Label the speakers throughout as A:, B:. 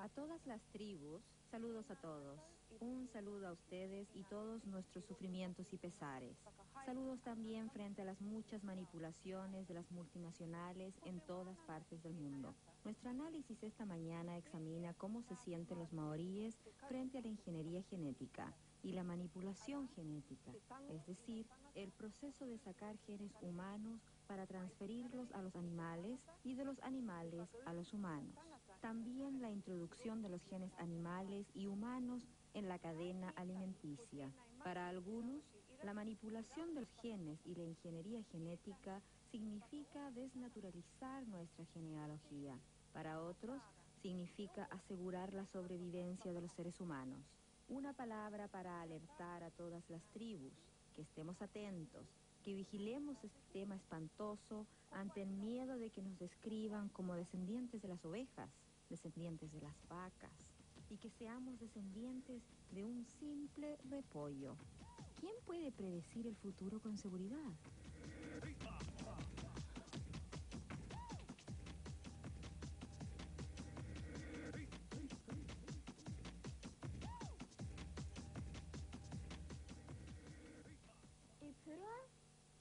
A: A todas las tribus, saludos a todos. Un saludo a ustedes y todos nuestros sufrimientos y pesares. Saludos también frente a las muchas manipulaciones de las multinacionales en todas partes del mundo. Nuestro análisis esta mañana examina cómo se sienten los maoríes frente a la ingeniería genética y la manipulación genética, es decir, el proceso de sacar genes humanos para transferirlos a los animales y de los animales a los humanos. También la introducción de los genes animales y humanos en la cadena alimenticia. Para algunos, la manipulación de los genes y la ingeniería genética significa desnaturalizar nuestra genealogía. Para otros, significa asegurar la sobrevivencia de los seres humanos. Una palabra para alertar a todas las tribus, que estemos atentos, que vigilemos este tema espantoso ante el miedo de que nos describan como descendientes de las ovejas, descendientes de las vacas, y que seamos descendientes de un simple repollo. ¿Quién puede predecir el futuro con seguridad?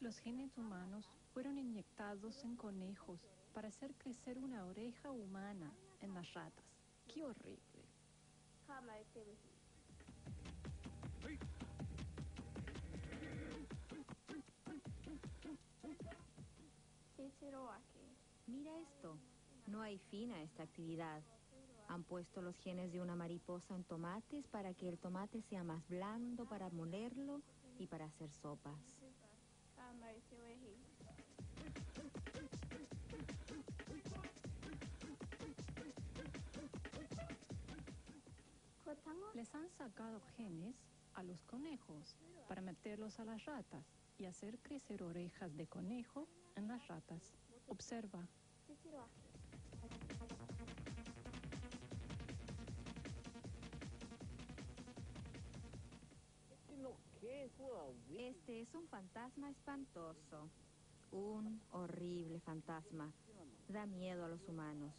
B: Los genes humanos fueron inyectados en conejos para hacer crecer una oreja humana en las ratas. ¡Qué horrible!
A: Mira esto, no hay fin a esta actividad. Han puesto los genes de una mariposa en tomates para que el tomate sea más blando para molerlo y para hacer sopas.
B: Les han sacado genes a los conejos para meterlos a las ratas y hacer crecer orejas de conejo en las ratas. Observa.
A: Este es un fantasma espantoso, un horrible fantasma. Da miedo a los humanos,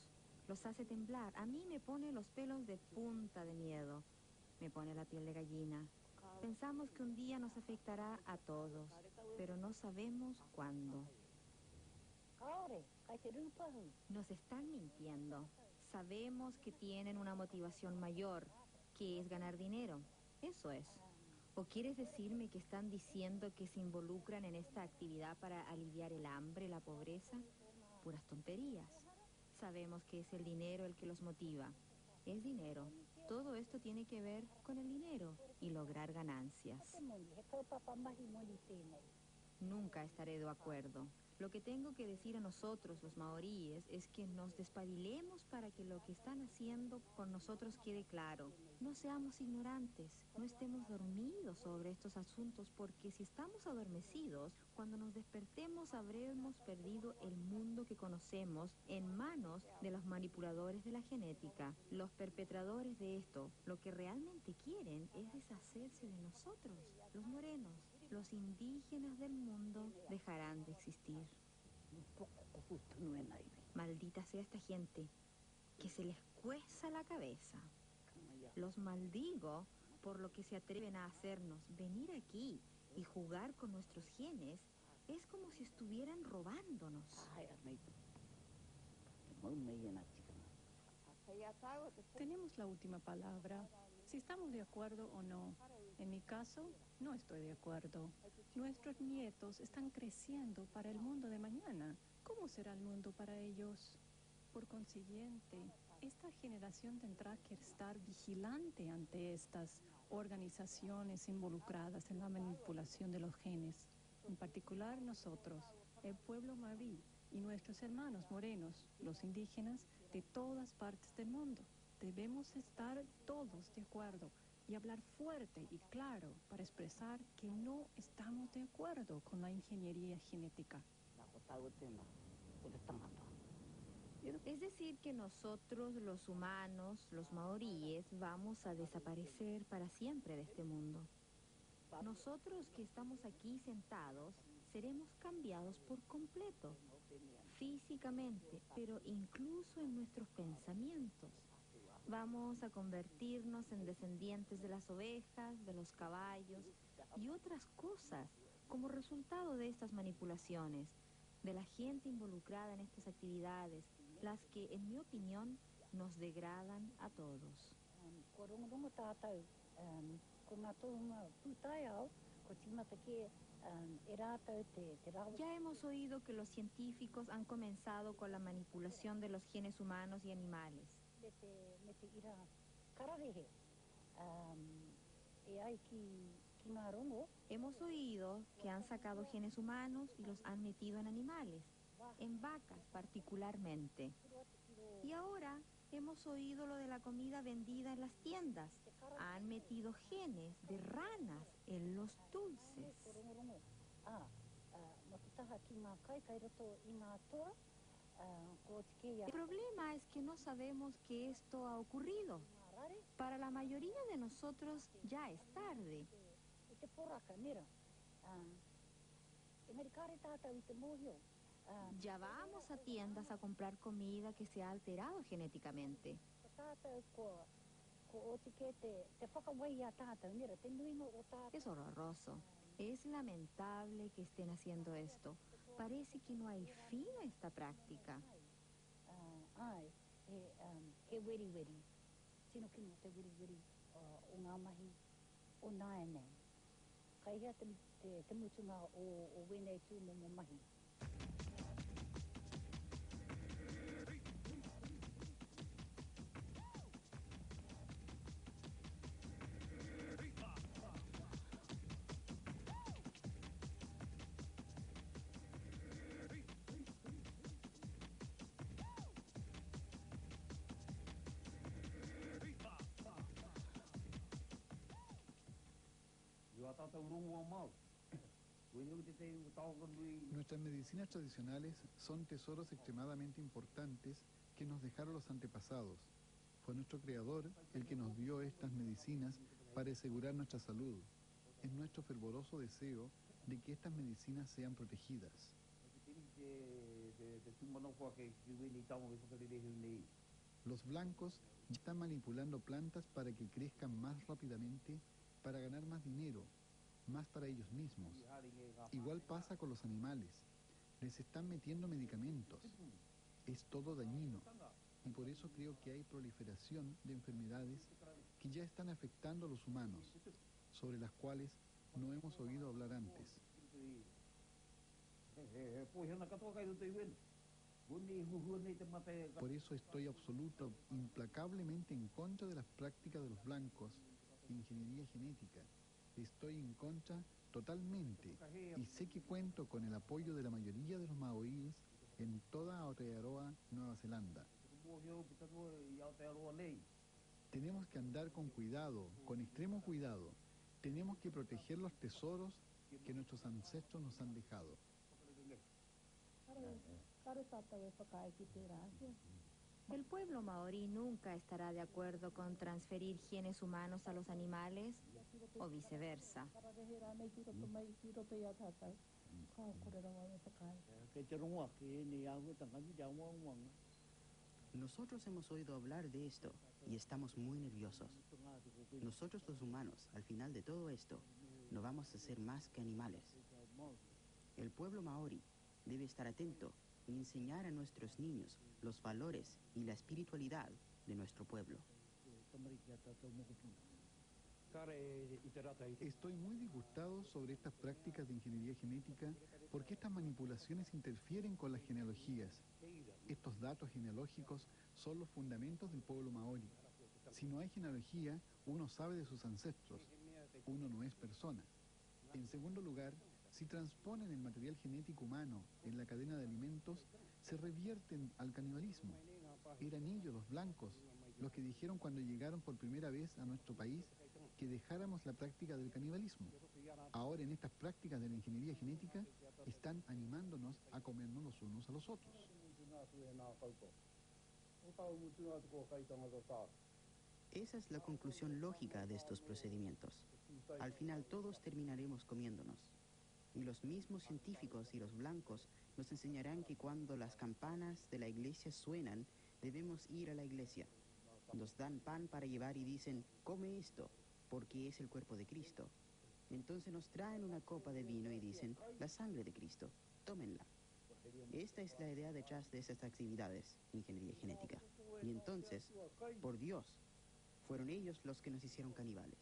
A: los hace temblar. A mí me pone los pelos de punta de miedo, me pone la piel de gallina. Pensamos que un día nos afectará a todos, pero no sabemos cuándo. Nos están mintiendo. Sabemos que tienen una motivación mayor, que es ganar dinero. Eso es. ¿O quieres decirme que están diciendo que se involucran en esta actividad para aliviar el hambre, la pobreza? Puras tonterías. Sabemos que es el dinero el que los motiva. Es dinero. Todo esto tiene que ver con el dinero y lograr ganancias. Nunca estaré de acuerdo. Lo que tengo que decir a nosotros, los maoríes, es que nos despabilemos para que lo que están haciendo con nosotros quede claro. No seamos ignorantes, no estemos dormidos sobre estos asuntos, porque si estamos adormecidos, cuando nos despertemos habremos perdido el mundo que conocemos en manos de los manipuladores de la genética. Los perpetradores de esto, lo que realmente quieren es deshacerse de nosotros, los morenos. Los indígenas del mundo dejarán de existir. Maldita sea esta gente, que se les cueza la cabeza. Los maldigo por lo que se atreven a hacernos. Venir aquí y jugar con nuestros genes es como si estuvieran robándonos.
B: Tenemos la última palabra, si estamos de acuerdo o no. En mi caso, no estoy de acuerdo. Nuestros nietos están creciendo para el mundo de mañana. ¿Cómo será el mundo para ellos? Por consiguiente, esta generación tendrá que estar vigilante ante estas organizaciones involucradas en la manipulación de los genes. En particular nosotros, el pueblo maorí y nuestros hermanos morenos, los indígenas de todas partes del mundo. Debemos estar todos de acuerdo y hablar fuerte y claro para expresar que no estamos de acuerdo con la ingeniería genética.
A: Es decir, que nosotros, los humanos, los maoríes, vamos a desaparecer para siempre de este mundo. Nosotros que estamos aquí sentados, seremos cambiados por completo. físicamente, pero incluso en nuestros pensamientos. Vamos a convertirnos en descendientes de las ovejas, de los caballos y otras cosas como resultado de estas manipulaciones, de la gente involucrada en estas actividades, las que, en mi opinión, nos degradan a todos. Ya hemos oído que los científicos han comenzado con la manipulación de los genes humanos y animales. Hemos oído que han sacado genes humanos y los han metido en animales, en vacas particularmente. Y ahora hemos oído lo de la comida vendida en las tiendas. Han metido genes de ranas en los dulces. El problema es que no sabemos que esto ha ocurrido. Para la mayoría de nosotros ya es tarde. Ya vamos a tiendas a comprar comida que se ha alterado genéticamente. Es horroroso. Es lamentable que estén haciendo esto. Parece que no hay fin a esta práctica.
C: Nuestras medicinas tradicionales son tesoros extremadamente importantes que nos dejaron los antepasados. Fue nuestro creador el que nos dio estas medicinas para asegurar nuestra salud. Es nuestro fervoroso deseo de que estas medicinas sean protegidas. Los blancos están manipulando plantas para que crezcan más rápidamente, para ganar más dinero, más para ellos mismos. Igual pasa con los animales. Les están metiendo medicamentos. Es todo dañino. Y por eso creo que hay proliferación de enfermedades que ya están afectando a los humanos, sobre las cuales no hemos oído hablar antes. Por eso estoy implacablemente en contra de las prácticas de los blancos de ingeniería genética. Estoy en contra totalmente y sé que cuento con el apoyo de la mayoría de los maoríes en toda Aotearoa, Nueva Zelanda. Tenemos que andar con cuidado, con extremo cuidado. Tenemos que proteger los tesoros que nuestros ancestros nos han dejado.
A: El pueblo maorí nunca estará de acuerdo con transferir genes humanos a los animales o viceversa.
D: Nosotros hemos oído hablar de esto y estamos muy nerviosos. Nosotros los humanos, al final de todo esto, no vamos a ser más que animales. El pueblo maorí debe estar atento y enseñar a nuestros niños los valores y la espiritualidad de nuestro pueblo.
C: Estoy muy disgustado sobre estas prácticas de ingeniería genética porque estas manipulaciones interfieren con las genealogías. Estos datos genealógicos son los fundamentos del pueblo maorí. Si no hay genealogía, uno sabe de sus ancestros. Uno no es persona. En segundo lugar, si transponen el material genético humano en la cadena de alimentos, se revierten al canibalismo. Eran ellos, los blancos, los que dijeron cuando llegaron por primera vez a nuestro país que dejáramos la práctica del canibalismo. Ahora en estas prácticas de la ingeniería genética están animándonos a comernos los unos a los otros.
D: Esa es la conclusión lógica de estos procedimientos. Al final todos terminaremos comiéndonos. Y los mismos científicos y los blancos Nos enseñarán que cuando las campanas de la iglesia suenan, debemos ir a la iglesia. Nos dan pan para llevar y dicen, come esto, porque es el cuerpo de Cristo. Entonces nos traen una copa de vino y dicen, la sangre de Cristo, tómenla. Esta es la idea detrás de estas actividades, ingeniería genética. Y entonces, por Dios, fueron ellos los que nos hicieron caníbales.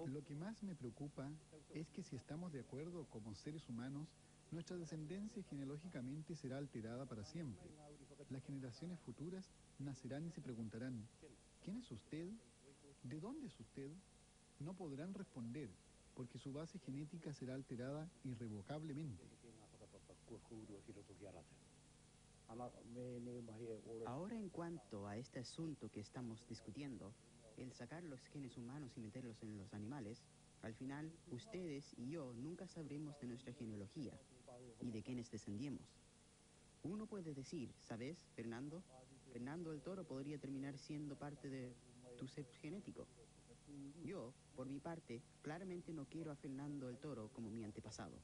C: Lo que más me preocupa es que si estamos de acuerdo como seres humanos, nuestra descendencia genealógicamente será alterada para siempre. Las generaciones futuras nacerán y se preguntarán, ¿quién es usted? ¿De dónde es usted? No podrán responder, porque su base genética será alterada irrevocablemente.
D: Ahora, en cuanto a este asunto que estamos discutiendo, el sacar los genes humanos y meterlos en los animales, al final, ustedes y yo nunca sabremos de nuestra genealogía y de quiénes descendemos. Uno puede decir, ¿sabes, Fernando? Fernando el Toro podría terminar siendo parte de tu ser genético. Yo, por mi parte, claramente no quiero a Fernando el Toro como mi antepasado.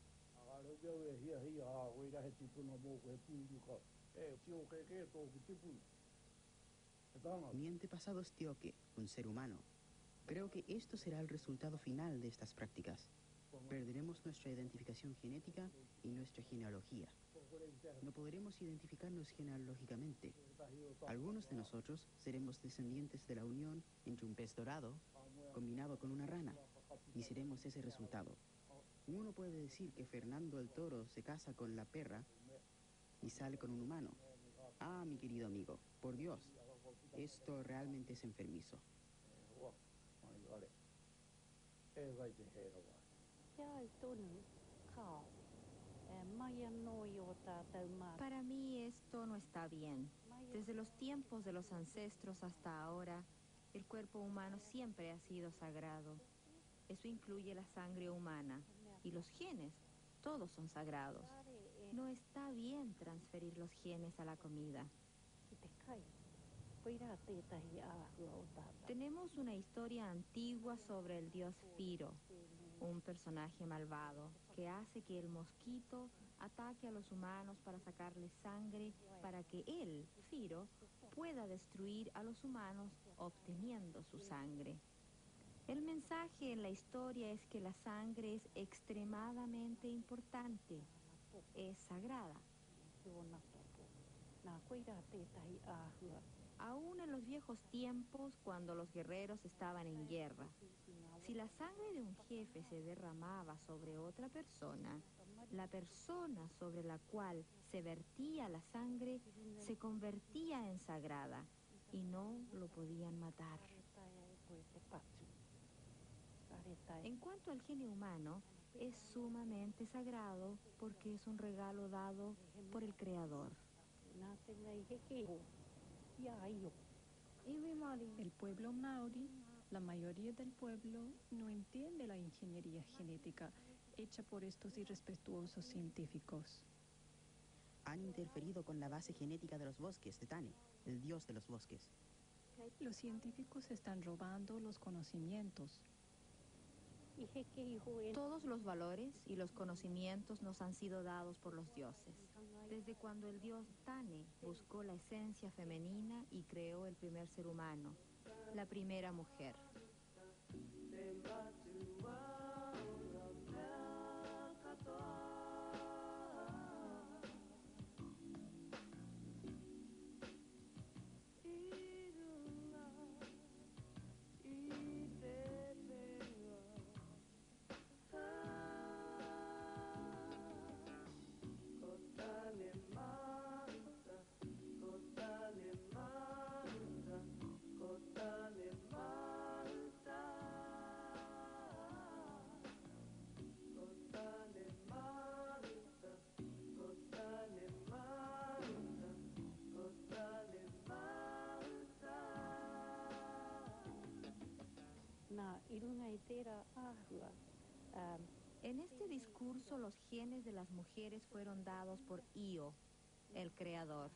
D: Mi antepasado es Tioque, un ser humano. Creo que esto será el resultado final de estas prácticas. Perderemos nuestra identificación genética y nuestra genealogía. No podremos identificarnos genealógicamente. Algunos de nosotros seremos descendientes de la unión entre un pez dorado combinado con una rana, y seremos ese resultado. Uno puede decir que Fernando el Toro se casa con la perra y sale con un humano. Ah, mi querido amigo, por Dios, esto realmente es enfermizo.
A: Para mí esto no está bien. Desde los tiempos de los ancestros hasta ahora, el cuerpo humano siempre ha sido sagrado. Eso incluye la sangre humana y los genes. Todos son sagrados. No está bien transferir los genes a la comida. Tenemos una historia antigua sobre el dios Firo, un personaje malvado que hace que el mosquito ataque a los humanos para sacarles sangre para que él, Firo, pueda destruir a los humanos obteniendo su sangre. El mensaje en la historia es que la sangre es extremadamente importante, es sagrada. Aún en los viejos tiempos, cuando los guerreros estaban en guerra, si la sangre de un jefe se derramaba sobre otra persona, la persona sobre la cual se vertía la sangre se convertía en sagrada y no lo podían matar. En cuanto al gen humano, es sumamente sagrado porque es un regalo dado por el Creador.
B: El pueblo maorí, la mayoría del pueblo, no entiende la ingeniería genética hecha por estos irrespetuosos científicos.
D: Han interferido con la base genética de los bosques de Tane, el dios de los bosques.
B: Los científicos están robando los conocimientos.
A: Todos los valores y los conocimientos nos han sido dados por los dioses. Desde cuando el dios Tane buscó la esencia femenina y creó el primer ser humano, la primera mujer. En este discurso, los genes de las mujeres fueron dados por Io, el creador.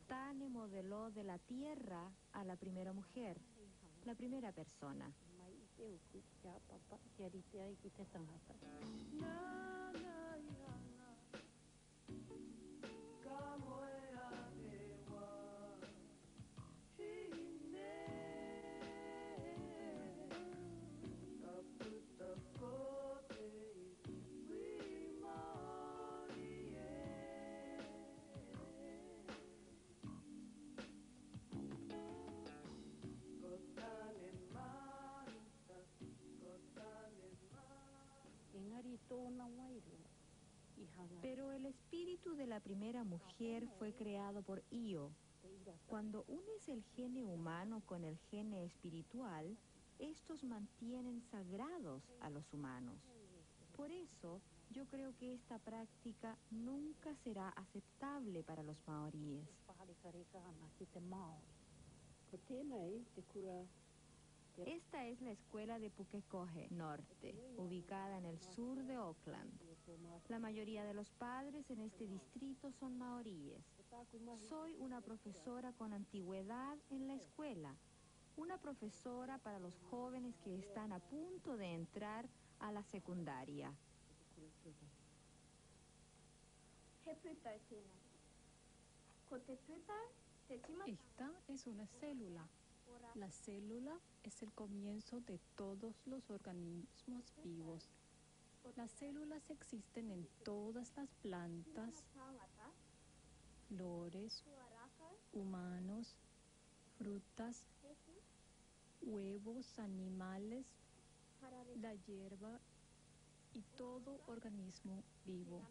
A: Tane modeló de la tierra a la primera mujer, la primera persona. Pero el espíritu de la primera mujer fue creado por Io. Cuando unes el gene humano con el gene espiritual, estos mantienen sagrados a los humanos. Por eso, yo creo que esta práctica nunca será aceptable para los maoríes. Esta es la escuela de Pukekohe Norte, ubicada en el sur de Auckland. La mayoría de los padres en este distrito son maoríes. Soy una profesora con antigüedad en la escuela, una profesora para los jóvenes que están a punto de entrar a la secundaria.
B: Esta es una célula. La célula es el comienzo de todos los organismos vivos. Las células existen en todas las plantas, flores, humanos, frutas, huevos, animales, la hierba y todo organismo vivo.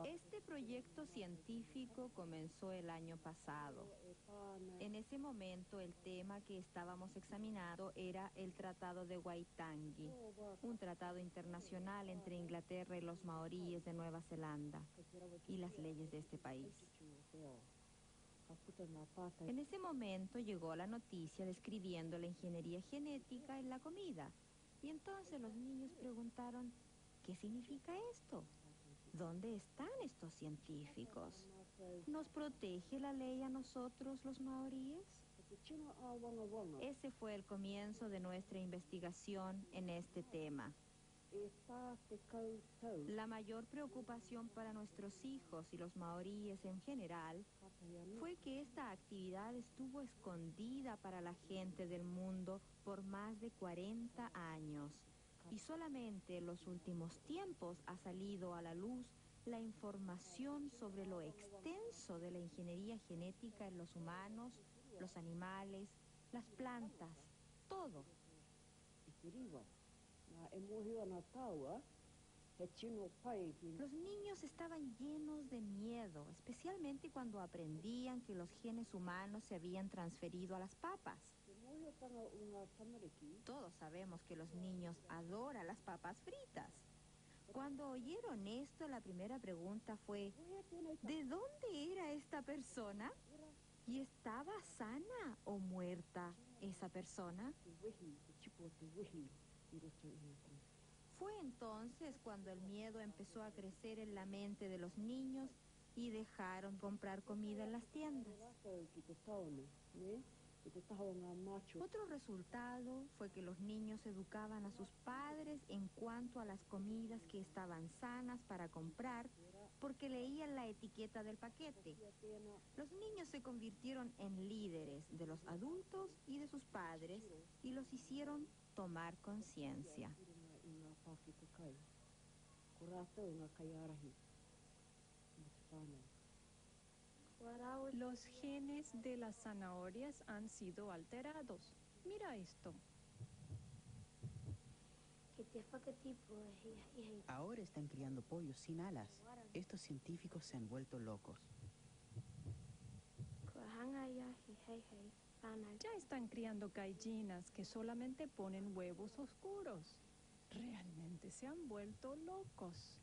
A: Este proyecto científico comenzó el año pasado. En ese momento el tema que estábamos examinando era el Tratado de Waitangi, un tratado internacional entre Inglaterra y los maoríes de Nueva Zelanda, y las leyes de este país. En ese momento llegó la noticia describiendo la ingeniería genética en la comida, y entonces los niños preguntaron, ¿qué significa esto? ¿Dónde están estos científicos? ¿Nos protege la ley a nosotros, los maoríes? Ese fue el comienzo de nuestra investigación en este tema. La mayor preocupación para nuestros hijos y los maoríes en general fue que esta actividad estuvo escondida para la gente del mundo por más de 40 años. Y solamente en los últimos tiempos ha salido a la luz la información sobre lo extenso de la ingeniería genética en los humanos, los animales, las plantas, todo. Los niños estaban llenos de miedo, especialmente cuando aprendían que los genes humanos se habían transferido a las papas. Todos sabemos que los niños adoran las papas fritas. Cuando oyeron esto, la primera pregunta fue, ¿de dónde era esta persona? ¿Y estaba sana o muerta esa persona? Fue entonces cuando el miedo empezó a crecer en la mente de los niños y dejaron comprar comida en las tiendas. Otro resultado fue que los niños educaban a sus padres en cuanto a las comidas que estaban sanas para comprar porque leían la etiqueta del paquete. Los niños se convirtieron en líderes de los adultos y de sus padres y los hicieron tomar conciencia.
B: Los genes de las zanahorias han sido alterados. Mira esto.
D: Ahora están criando pollos sin alas. Estos científicos se han vuelto locos.
B: Ya están criando gallinas que solamente ponen huevos oscuros. Realmente se han vuelto locos.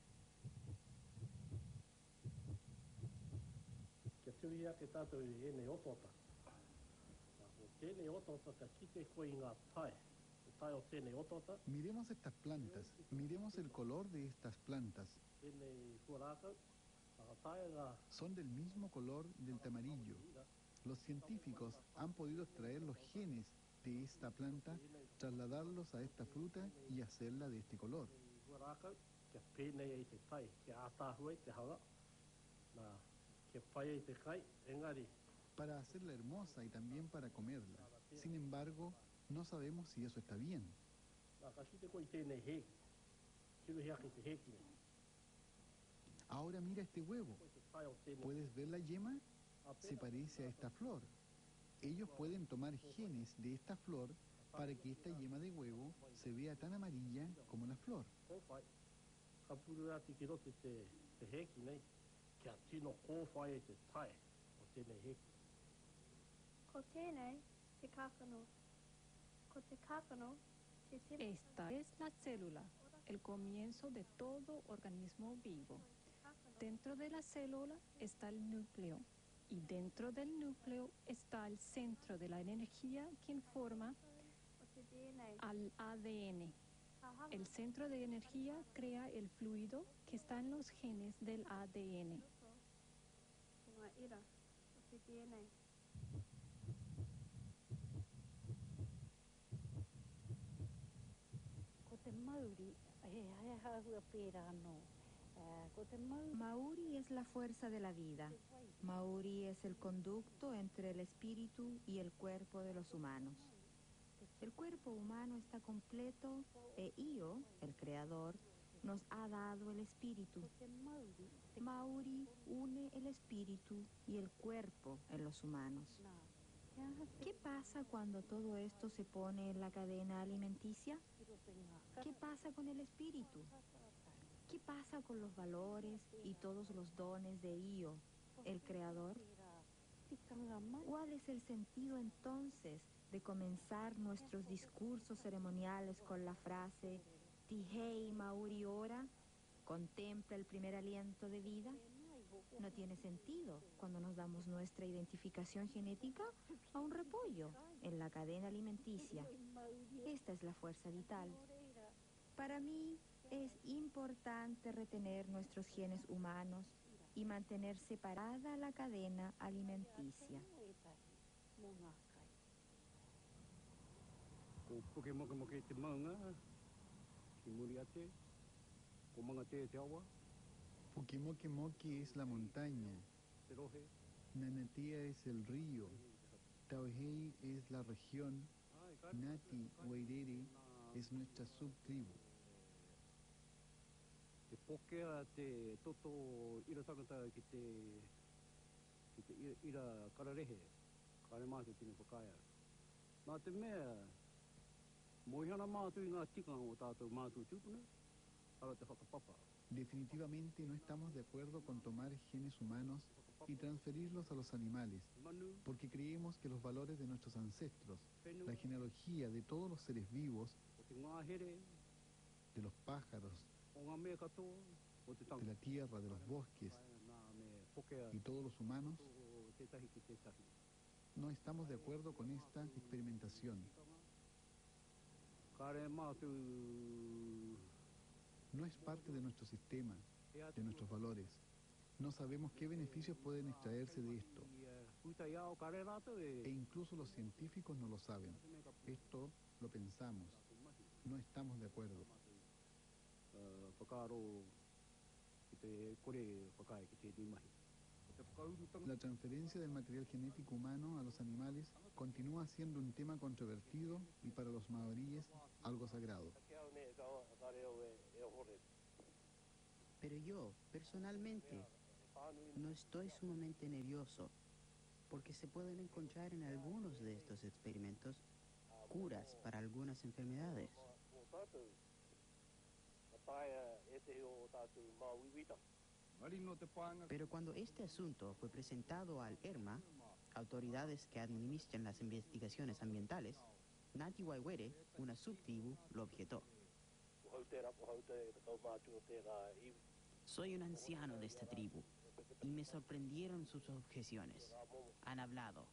C: Miremos estas plantas, miremos el color de estas plantas. Son del mismo color del tamarillo. Los científicos han podido extraer los genes de esta planta, trasladarlos a esta fruta y hacerla de este color. Para hacerla hermosa y también para comerla. Sin embargo, no sabemos si eso está bien. Ahora mira este huevo. ¿Puedes ver la yema? Se parece a esta flor. Ellos pueden tomar genes de esta flor para que esta yema de huevo se vea tan amarilla como la flor.
B: Esta es la célula, el comienzo de todo organismo vivo. Dentro de la célula está el núcleo y dentro del núcleo está el centro de la energía quien forma al ADN. El centro de energía crea el fluido que está en los genes del ADN.
A: Mauri es la fuerza de la vida. Mauri es el conducto entre el espíritu y el cuerpo de los humanos. El cuerpo humano está completo e Io, el creador, nos ha dado el espíritu. Mauri une el espíritu y el cuerpo en los humanos. ¿Qué pasa cuando todo esto se pone en la cadena alimenticia? ¿Qué pasa con el espíritu? ¿Qué pasa con los valores y todos los dones de Io, el creador? ¿Cuál es el sentido entonces de comenzar nuestros discursos ceremoniales con la frase Tihei Mauri ora? ¿Contempla el primer aliento de vida? No tiene sentido cuando nos damos nuestra identificación genética a un repollo en la cadena alimenticia. Esta es la fuerza vital. Para mí es importante retener nuestros genes humanos y mantener separada la cadena alimenticia.
C: Pukimokemoke es la montaña. Nanatia es el río. Tauhei es la región. Nati Wairere es nuestra subtribu. Definitivamente no estamos de acuerdo con tomar genes humanos y transferirlos a los animales, porque creemos que los valores de nuestros ancestros, la genealogía de todos los seres vivos, de los pájaros, de la tierra, de los bosques y todos los humanos, no estamos de acuerdo con esta experimentación. No es parte de nuestro sistema, de nuestros valores. No sabemos qué beneficios pueden extraerse de esto. E incluso los científicos no lo saben. Esto lo pensamos. No estamos de acuerdo. La transferencia del material genético humano a los animales continúa siendo un tema controvertido y para los maoríes algo sagrado.
D: Pero yo, personalmente, no estoy sumamente nervioso, porque se pueden encontrar en algunos de estos experimentos curas para algunas enfermedades. Pero cuando este asunto fue presentado al ERMA, autoridades que administran las investigaciones ambientales, Ngati Wairere, una subtribu, lo objetó. Soy un anciano de esta tribu y me sorprendieron sus objeciones. Han hablado.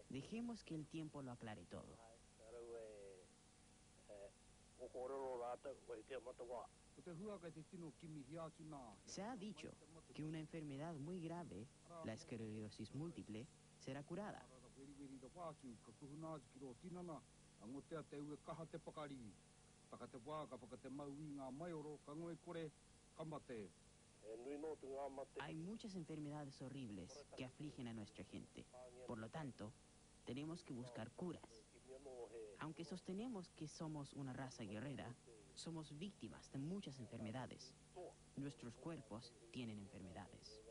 D: Dejemos que el tiempo lo aclare todo. Se ha dicho que una enfermedad muy grave, la esclerosis múltiple, será curada. Hay muchas enfermedades horribles que afligen a nuestra gente. Por lo tanto, tenemos que buscar curas. Aunque sostenemos que somos una raza guerrera, somos víctimas de muchas enfermedades. Nuestros cuerpos tienen enfermedades.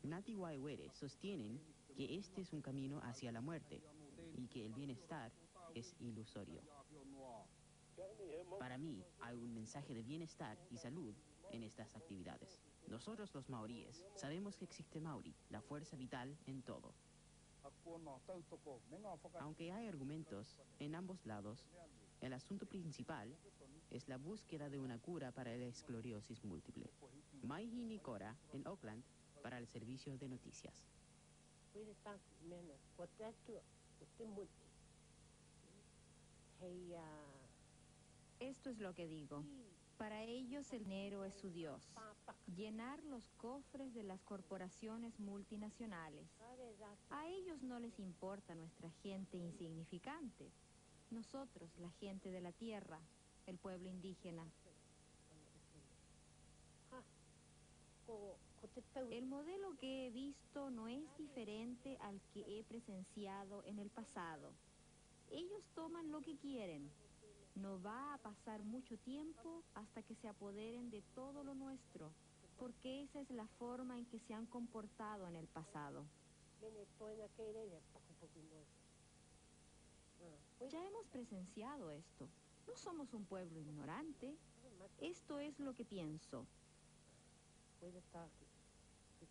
D: Ngati Waiwere sostienen que este es un camino hacia la muerte y que el bienestar es ilusorio. Para mí, hay un mensaje de bienestar y salud en estas actividades. Nosotros los maoríes sabemos que existe Maori, la fuerza vital en todo. Aunque hay argumentos en ambos lados, el asunto principal es la búsqueda de una cura para la esclerosis múltiple. Maihi Nikora, en Oakland, para el Servicio de Noticias.
A: Esto es lo que digo. Para ellos el dinero es su Dios. Llenar los cofres de las corporaciones multinacionales. A ellos no les importa nuestra gente insignificante. Nosotros, la gente de la tierra, el pueblo indígena. El modelo que he visto no es diferente al que he presenciado en el pasado. Ellos toman lo que quieren. No va a pasar mucho tiempo hasta que se apoderen de todo lo nuestro, porque esa es la forma en que se han comportado en el pasado. Ya hemos presenciado esto. No somos un pueblo ignorante. Esto es lo que pienso.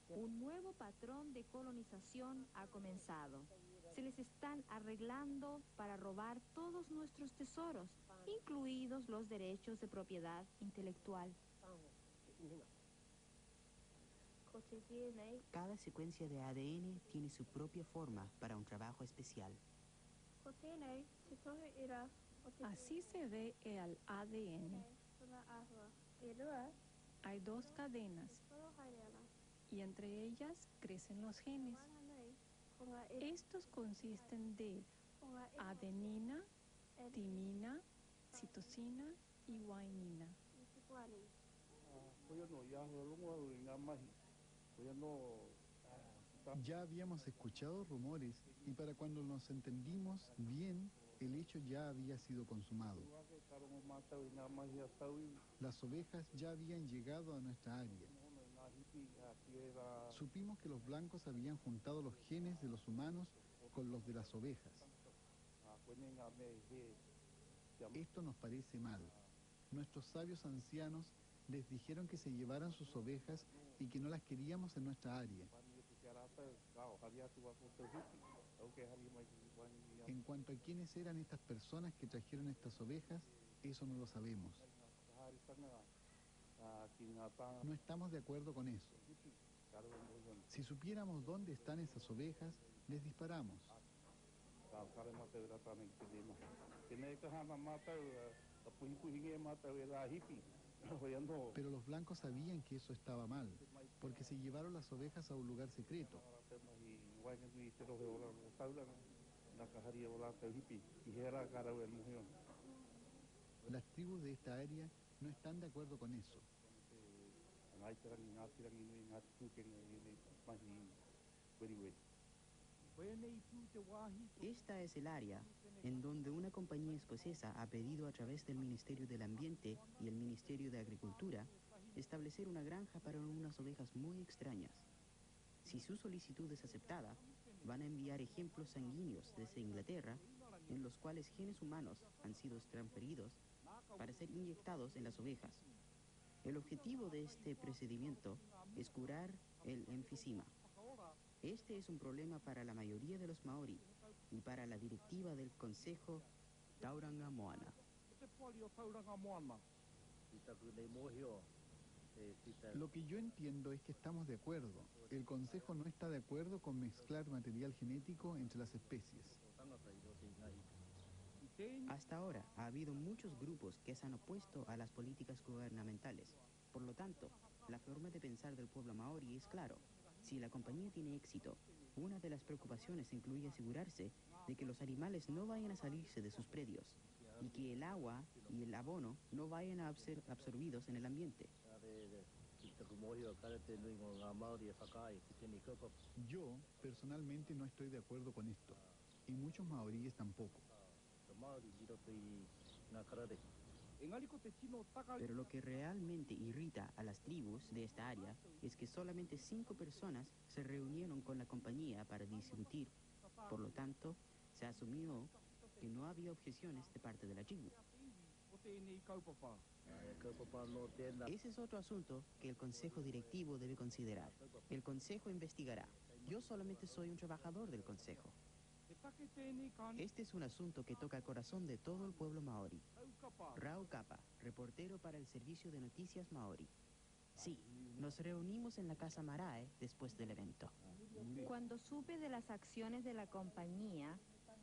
A: Un nuevo patrón de colonización ha comenzado. Se les están arreglando para robar todos nuestros tesoros, incluidos los derechos de propiedad intelectual.
D: Cada secuencia de ADN tiene su propia forma para un trabajo especial.
B: Así se ve el ADN. Hay dos cadenas y entre ellas crecen los genes. Estos consisten de adenina, timina, citosina y guanina.
C: Ya habíamos escuchado rumores y para cuando nos entendimos bien, el hecho ya había sido consumado. Las ovejas ya habían llegado a nuestra área. Supimos que los blancos habían juntado los genes de los humanos con los de las ovejas. Esto nos parece mal. Nuestros sabios ancianos les dijeron que se llevaran sus ovejas y que no las queríamos en nuestra área. En cuanto a quiénes eran estas personas que trajeron estas ovejas, eso no lo sabemos. No estamos de acuerdo con eso. Si supiéramos dónde están esas ovejas, les disparamos. Pero los blancos sabían que eso estaba mal, porque se llevaron las ovejas a un lugar secreto. Las tribus de esta área no están de acuerdo con eso.
D: Esta es el área en donde una compañía escocesa ha pedido a través del Ministerio del Ambiente y el Ministerio de Agricultura establecer una granja para unas ovejas muy extrañas. Si su solicitud es aceptada, van a enviar ejemplos sanguíneos desde Inglaterra en los cuales genes humanos han sido transferidos para ser inyectados en las ovejas. El objetivo de este procedimiento es curar el enfisema. Este es un problema para la mayoría de los maorí y para la directiva del Consejo Tauranga Moana.
C: Lo que yo entiendo es que estamos de acuerdo. El Consejo no está de acuerdo con mezclar material genético entre las especies.
D: Hasta ahora ha habido muchos grupos que se han opuesto a las políticas gubernamentales. Por lo tanto, la forma de pensar del pueblo maorí es claro. Si la compañía tiene éxito, una de las preocupaciones incluye asegurarse de que los animales no vayan a salirse de sus predios y que el agua y el abono no vayan a ser absorbidos en el ambiente.
C: Yo, personalmente, no estoy de acuerdo con esto, y muchos maoríes tampoco.
D: Pero lo que realmente irrita a las tribus de esta área es que solamente 5 personas se reunieron con la compañía para discutir. Por lo tanto, se asumió que no había objeciones de parte de la tribu. Ese es otro asunto que el Consejo Directivo debe considerar. El Consejo investigará. Yo solamente soy un trabajador del Consejo. Este es un asunto que toca el corazón de todo el pueblo maorí. Rau Capa, reportero para el Servicio de Noticias Maorí. Sí, nos reunimos en la Casa Marae después del evento.
A: Cuando supe de las acciones de la compañía,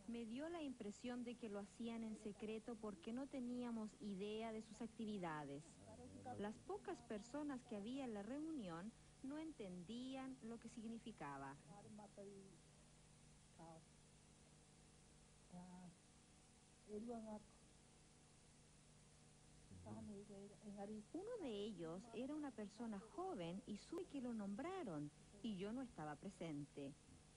A: me dio la impresión de que lo hacían en secreto porque no teníamos idea de sus actividades. Las pocas personas que había en la reunión no entendían lo que significaba. Uno de ellos era una persona joven y supe que lo nombraron y yo no estaba presente.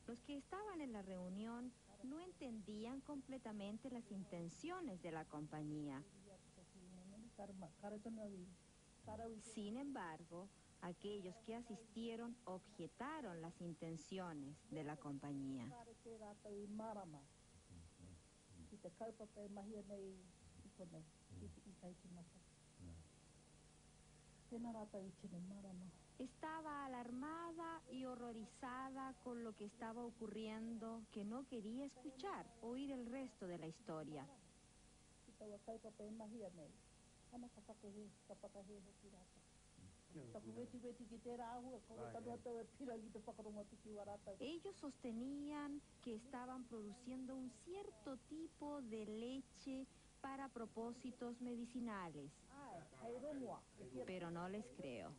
A: Los que estaban en la reunión no entendían completamente las intenciones de la compañía. Sin embargo, aquellos que asistieron objetaron las intenciones de la compañía. Estaba alarmada y horrorizada con lo que estaba ocurriendo, que no quería escuchar, oír el resto de la historia. Ellos sostenían que estaban produciendo un cierto tipo de leche para propósitos medicinales, pero no les creo.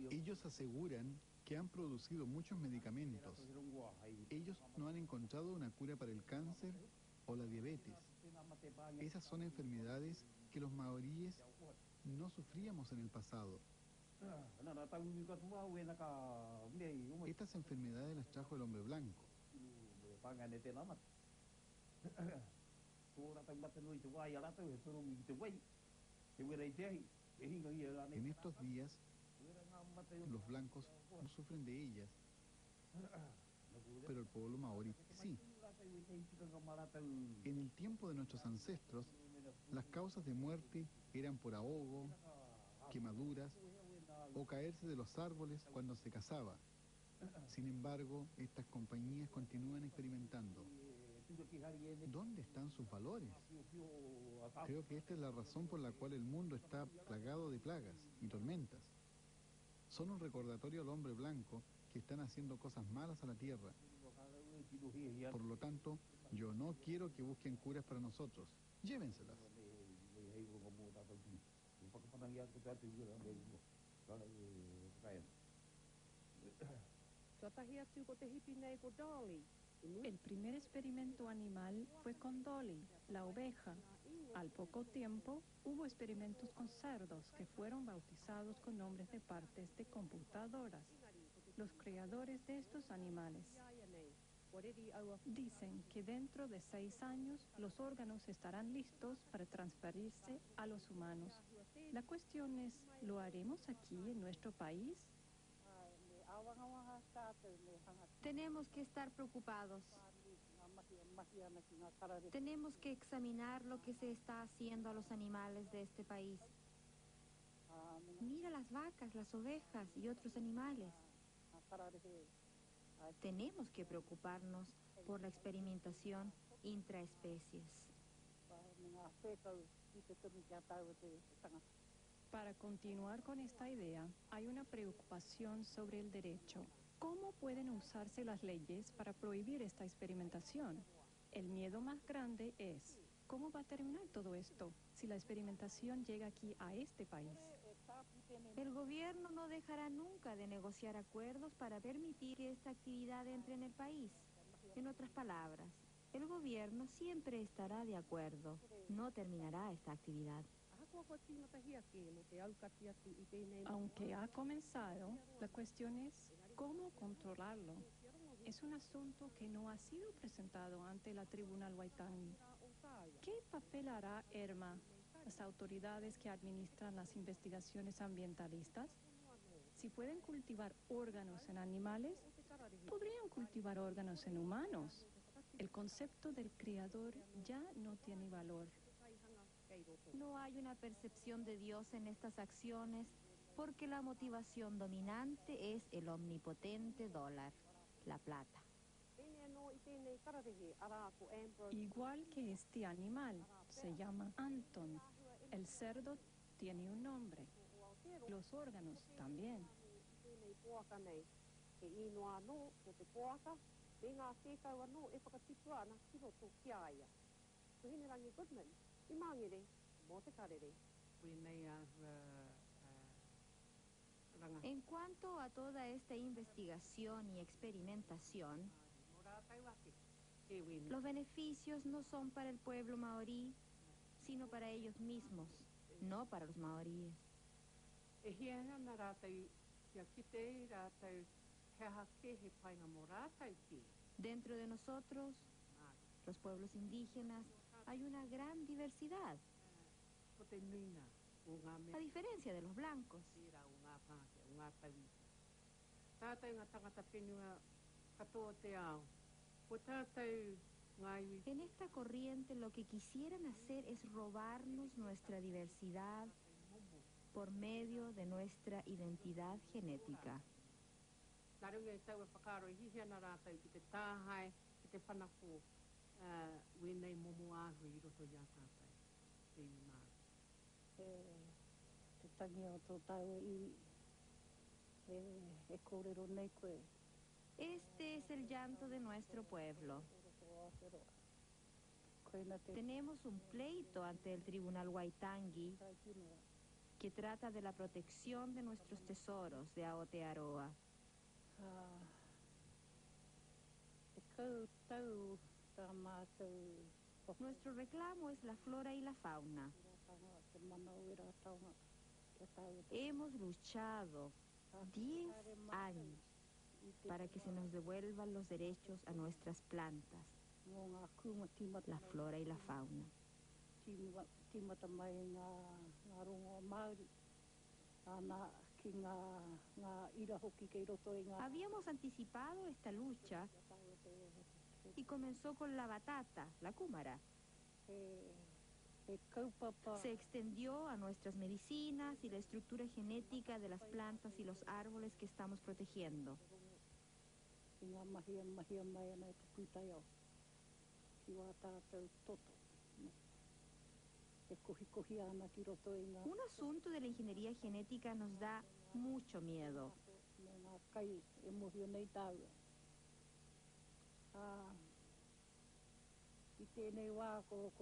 C: Ellos aseguran que han producido muchos medicamentos. Ellos no han encontrado una cura para el cáncer o la diabetes. Esas son enfermedades que los maoríes no sufríamos en el pasado. Estas enfermedades las trajo el hombre blanco. En estos días, los blancos no sufren de ellas, pero el pueblo maorí sí. En el tiempo de nuestros ancestros, las causas de muerte eran por ahogo, quemaduras o caerse de los árboles cuando se cazaba. Sin embargo, estas compañías continúan experimentando. ¿Dónde están sus valores? Creo que esta es la razón por la cual el mundo está plagado de plagas y tormentas. Son un recordatorio al hombre blanco que están haciendo cosas malas a la tierra. Por lo tanto, yo no quiero que busquen curas para nosotros. Llévenselas.
B: El primer experimento animal fue con Dolly, la oveja. Al poco tiempo, hubo experimentos con cerdos que fueron bautizados con nombres de partes de computadoras. Los creadores de estos animales dicen que dentro de 6 años los órganos estarán listos para transferirse a los humanos. La cuestión es, ¿lo haremos aquí en nuestro país?
A: Tenemos que estar preocupados. Tenemos que examinar lo que se está haciendo a los animales de este país. Mira las vacas, las ovejas y otros animales. Tenemos que preocuparnos por la experimentación intraespecies.
B: Para continuar con esta idea, hay una preocupación sobre el derecho. ¿Cómo pueden usarse las leyes para prohibir esta experimentación? El miedo más grande es, ¿cómo va a terminar todo esto si la experimentación llega aquí a este país?
A: El gobierno no dejará nunca de negociar acuerdos para permitir que esta actividad entre en el país. En otras palabras, el gobierno siempre estará de acuerdo. No terminará esta actividad.
B: Aunque ha comenzado, la cuestión es cómo controlarlo. Es un asunto que no ha sido presentado ante la Tribunal Waitangi. ¿Qué papel hará ERMA, las autoridades que administran las investigaciones ambientalistas? Si pueden cultivar órganos en animales, podrían cultivar órganos en humanos. El concepto del creador ya no tiene valor.
A: No hay una percepción de Dios en estas acciones porque la motivación dominante es el omnipotente dólar, la plata.
B: Igual que este animal, se llama Anton. El cerdo tiene un nombre. Los órganos también.
A: En cuanto a toda esta investigación y experimentación, los beneficios no son para el pueblo maorí, sino para ellos mismos, no para los maoríes. Dentro de nosotros, los pueblos indígenas, hay una gran diversidad, a diferencia de los blancos. En esta corriente lo que quisieran hacer es robarnos nuestra diversidad por medio de nuestra identidad genética. Este es el llanto de nuestro pueblo. Tenemos un pleito ante el Tribunal Waitangi que trata de la protección de nuestros tesoros de Aotearoa. Nuestro reclamo es la flora y la fauna. Hemos luchado 10 años para que se nos devuelvan los derechos a nuestras plantas, la flora y la fauna. Habíamos anticipado esta lucha y comenzó con la batata, la cúmara. Se extendió a nuestras medicinas y la estructura genética de las plantas y los árboles que estamos protegiendo. Un asunto de la ingeniería genética nos da mucho miedo.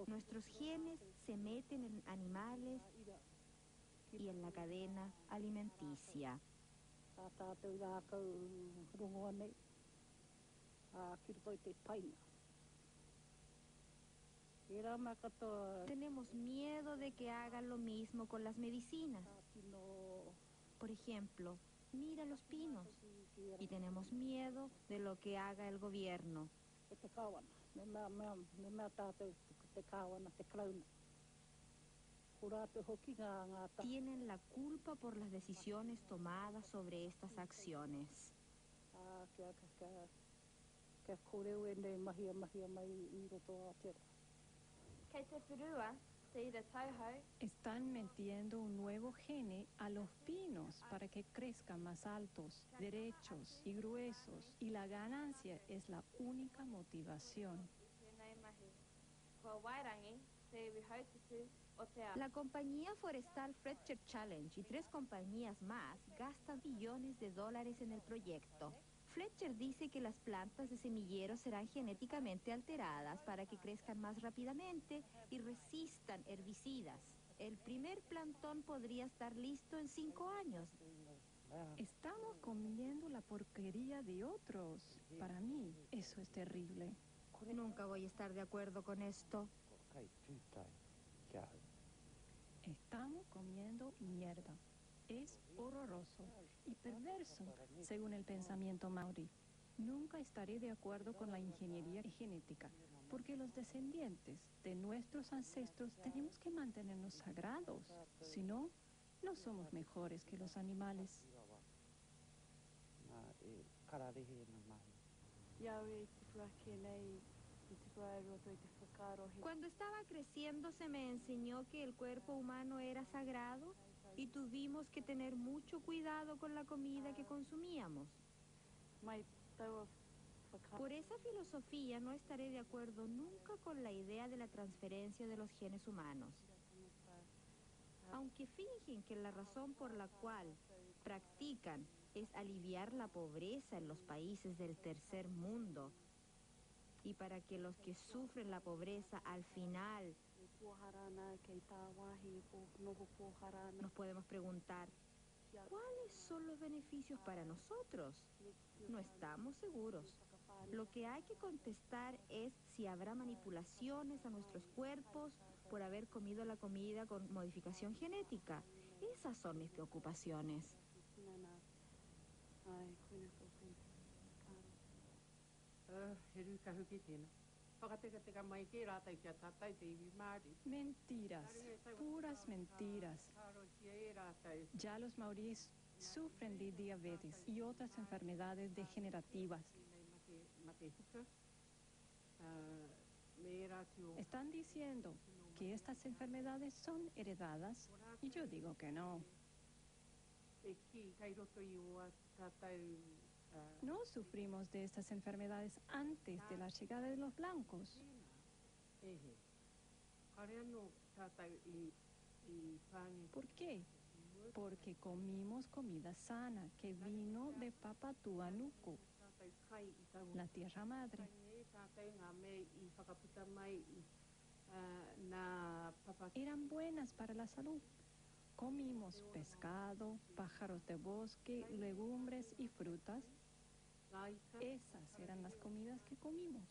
A: Nuestros genes se meten en animales y en la cadena alimenticia. Tenemos miedo de que hagan lo mismo con las medicinas. Por ejemplo, mira los pinos. Y tenemos miedo de lo que haga el gobierno. Tienen la culpa por las decisiones tomadas sobre estas acciones.
B: Están metiendo un nuevo gene a los pinos. menos para que crezcan más altos, derechos y gruesos, y la ganancia es la única motivación.
A: La compañía forestal Fletcher Challenge y 3 compañías más gastan millones de dólares en el proyecto. Fletcher dice que las plantas de semilleros serán genéticamente alteradas para que crezcan más rápidamente y resistan herbicidas. El primer plantón podría estar listo en 5 años.
B: Estamos comiendo la porquería de otros. Para mí, eso es terrible.
A: Nunca voy a estar de acuerdo con esto.
B: Estamos comiendo mierda. Es horroroso y perverso, según el pensamiento maorí. Nunca estaré de acuerdo con la ingeniería genética, porque los descendientes de nuestros ancestros tenemos que mantenernos sagrados. Si no, no somos mejores que los animales.
A: Cuando estaba creciendo se me enseñó que el cuerpo humano era sagrado y tuvimos que tener mucho cuidado con la comida que consumíamos. Por esa filosofía no estaré de acuerdo nunca con la idea de la transferencia de los genes humanos. Aunque fingen que la razón por la cual practican es aliviar la pobreza en los países del tercer mundo, y para que los que sufren la pobreza al final nos podemos preguntar, ¿cuáles son los beneficios para nosotros? No estamos seguros. Lo que hay que contestar es si habrá manipulaciones a nuestros cuerpos por haber comido la comida con modificación genética. Esas son mis preocupaciones.
B: Mentiras, puras mentiras. Ya los maoríes sufren de diabetes y otras enfermedades degenerativas. Están diciendo que estas enfermedades son heredadas y yo digo que no. No sufrimos de estas enfermedades antes de la llegada de los blancos. ¿Por qué? Porque comimos comida sana que vino de Papatuanuku, la tierra madre. Eran buenas para la salud. Comimos pescado, pájaros de bosque, legumbres y frutas. Esas eran las comidas que comimos.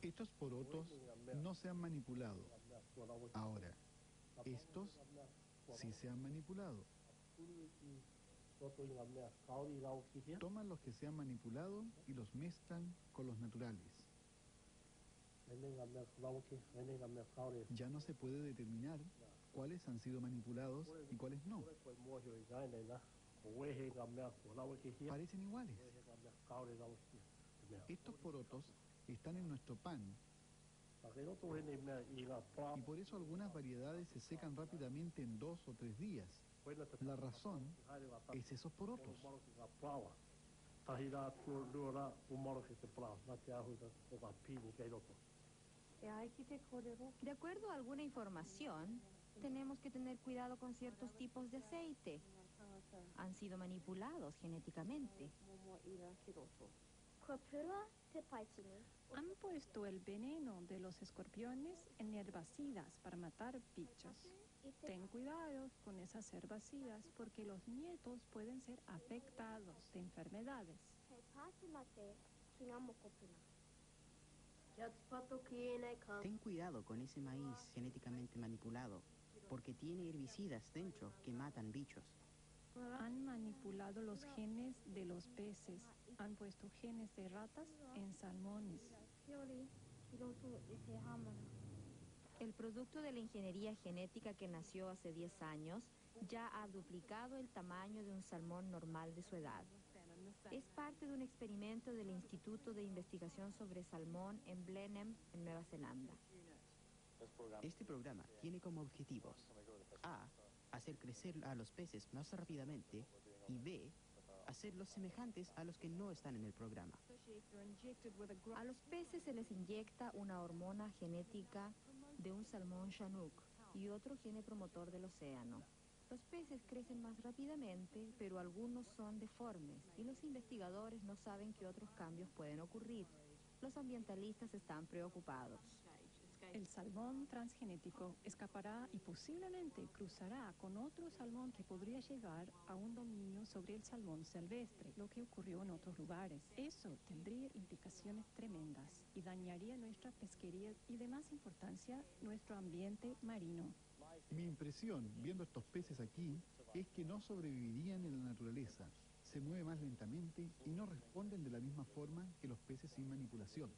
C: Estos porotos no se han manipulado. Ahora, estos sí se han manipulado. Toman los que se han manipulado y los mezclan con los naturales. Ya no se puede determinar cuáles han sido manipulados y cuáles no. Parecen iguales. Estos porotos están en nuestro pan. Y por eso algunas variedades se secan rápidamente en 2 o 3 días. La razón es esos porotos.
A: De acuerdo a alguna información, tenemos que tener cuidado con ciertos tipos de aceite. Han sido manipulados genéticamente.
B: Han puesto el veneno de los escorpiones en herbicidas para matar bichos. Ten cuidado con esas herbicidas porque los nietos pueden ser afectados de enfermedades.
D: Ten cuidado con ese maíz genéticamente manipulado, porque tiene herbicidas dentro que matan bichos.
B: Han manipulado los genes de los peces. Han puesto genes de ratas en salmones.
A: El producto de la ingeniería genética que nació hace 10 años ya ha duplicado el tamaño de un salmón normal de su edad. Es parte de un experimento del Instituto de Investigación sobre Salmón en Blenheim, en Nueva Zelanda.
D: Este programa tiene como objetivos A. Hacer crecer a los peces más rápidamente y B. Hacerlos semejantes a los que no están en el programa.
A: A los peces se les inyecta una hormona genética de un salmón Chinook y otro gene promotor del océano. Los peces crecen más rápidamente, pero algunos son deformes y los investigadores no saben qué otros cambios pueden ocurrir. Los ambientalistas están preocupados.
B: El salmón transgenético escapará y posiblemente cruzará con otro salmón que podría llegar a un dominio sobre el salmón silvestre, lo que ocurrió en otros lugares. Eso tendría implicaciones tremendas y dañaría nuestra pesquería y, de más importancia, nuestro ambiente marino.
C: Mi impresión, viendo estos peces aquí, es que no sobrevivirían en la naturaleza. Se mueven más lentamente y no responden de la misma forma que los peces sin manipulación.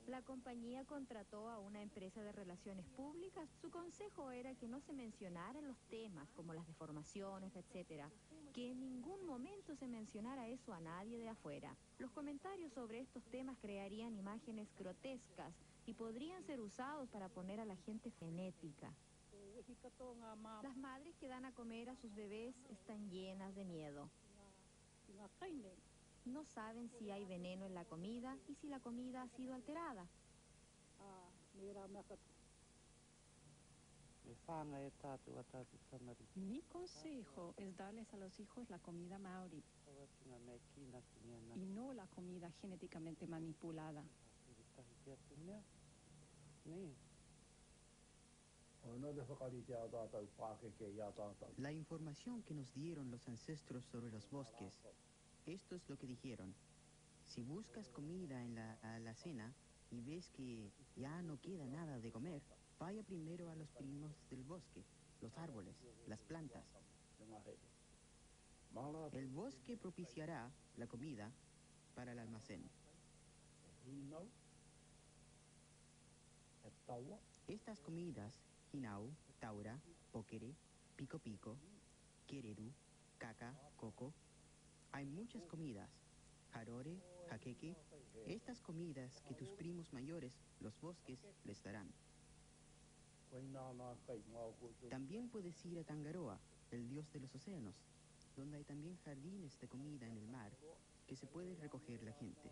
A: La compañía contrató a una empresa de relaciones públicas. Su consejo era que no se mencionaran los temas como las deformaciones, etc., que en ningún momento se mencionara eso a nadie de afuera. Los comentarios sobre estos temas crearían imágenes grotescas y podrían ser usados para poner a la gente genética. Las madres que dan a comer a sus bebés están llenas de miedo. No saben si hay veneno en la comida y si la comida ha sido alterada.
B: Mi consejo es darles a los hijos la comida maori y no la comida genéticamente manipulada.
D: La información que nos dieron los ancestros sobre los bosques, esto es lo que dijeron. Si buscas comida en la alacena y ves que ya no queda nada de comer, vaya primero a los primos del bosque, los árboles, las plantas. El bosque propiciará la comida para el almacén. Estas comidas, hinau, taura, pokere, pico pico, kereru, caca, coco, hay muchas comidas. Harore, jaqueque, estas comidas que tus primos mayores, los bosques, les darán. También puedes ir a Tangaroa, el dios de los océanos, donde hay también jardines de comida en el mar que se puede recoger la gente.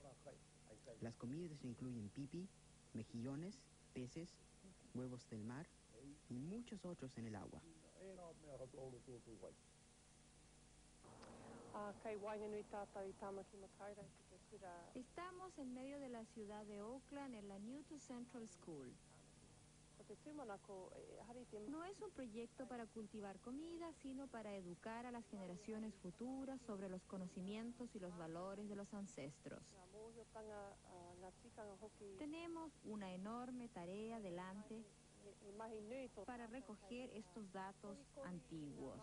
D: Las comidas incluyen pipi, mejillones, peces, huevos del mar y muchos otros en el agua.
A: Estamos en medio de la ciudad de Auckland, en la Newton Central School. No es un proyecto para cultivar comida, sino para educar a las generaciones futuras sobre los conocimientos y los valores de los ancestros. Tenemos una enorme tarea delante para recoger estos datos antiguos.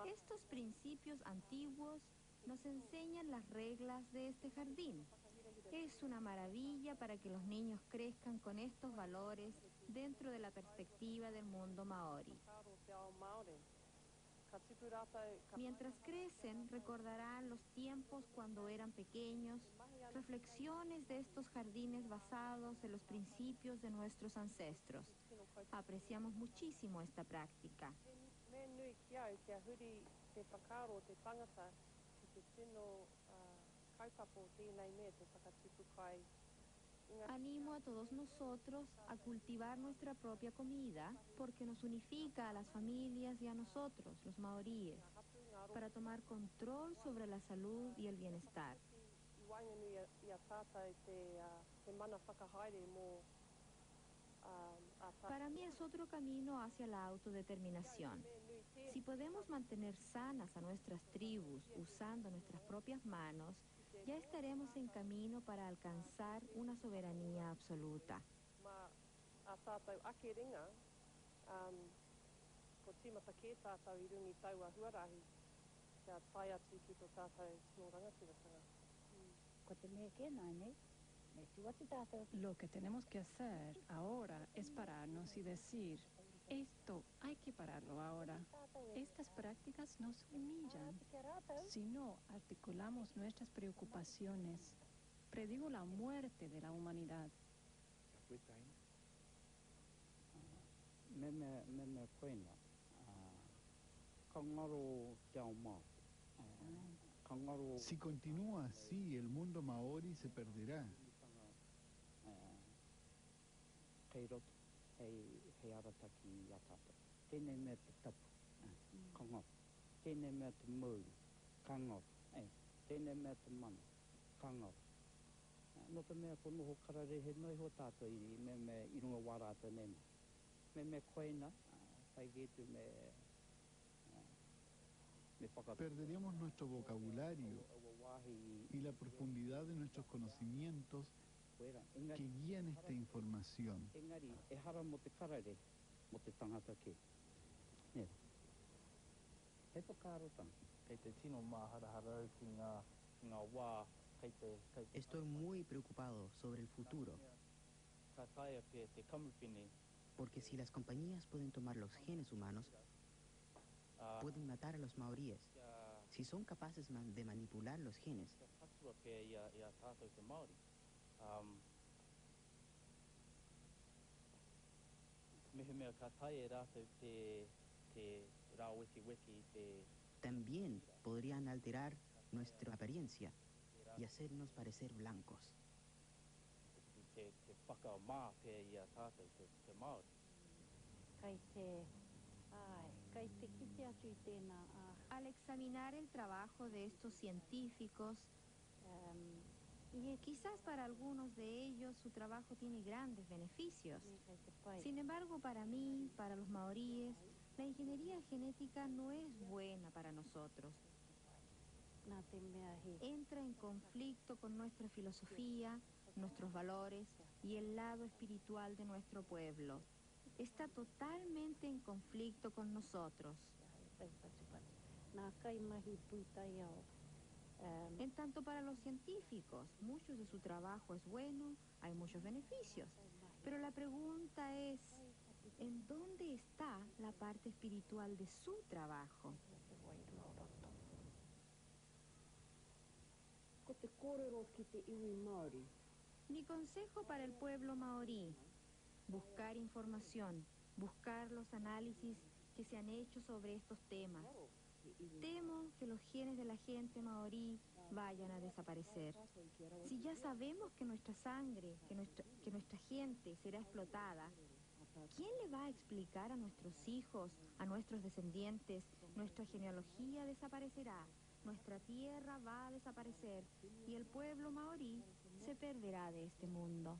A: Estos principios antiguos nos enseñan las reglas de este jardín. Es una maravilla para que los niños crezcan con estos valores dentro de la perspectiva del mundo maori. Mientras crecen, recordarán los tiempos cuando eran pequeños, reflexiones de estos jardines basados en los principios de nuestros ancestros. Apreciamos muchísimo esta práctica. Animo a todos nosotros a cultivar nuestra propia comida porque nos unifica a las familias y a nosotros, los maoríes, para tomar control sobre la salud y el bienestar. Para mí es otro camino hacia la autodeterminación. Si podemos mantener sanas a nuestras tribus usando nuestras propias manos, ya estaremos en camino para alcanzar una soberanía absoluta.
B: Lo que tenemos que hacer ahora es pararnos y decir, esto hay que pararlo ahora. Estas prácticas nos humillan. Si no articulamos nuestras preocupaciones, predigo la muerte de la humanidad.
C: Si continúa así, el mundo maorí se perderá. Perderemos nuestro vocabulario y la profundidad de nuestros conocimientos que guían esta información.
D: Estoy muy preocupado sobre el futuro, porque si las compañías pueden tomar los genes humanos, pueden matar a los maoríes. Si son capaces de manipular los genes, también podrían alterar nuestra apariencia y hacernos parecer blancos.
A: Al examinar el trabajo de estos científicos, quizás para algunos de ellos su trabajo tiene grandes beneficios. Sin embargo, para mí, para los maoríes, la ingeniería genética no es buena para nosotros. Entra en conflicto con nuestra filosofía, nuestros valores y el lado espiritual de nuestro pueblo. Está totalmente en conflicto con nosotros. En tanto para los científicos, mucho de su trabajo es bueno, hay muchos beneficios. Pero la pregunta es, ¿en dónde está la parte espiritual de su trabajo? Mi consejo para el pueblo maorí: buscar información, buscar los análisis que se han hecho sobre estos temas. Temo que los genes de la gente maorí vayan a desaparecer. Si ya sabemos que nuestra sangre, que nuestra gente será explotada, ¿quién le va a explicar a nuestros hijos, a nuestros descendientes? Nuestra genealogía desaparecerá, nuestra tierra va a desaparecer y el pueblo maorí se perderá de este mundo.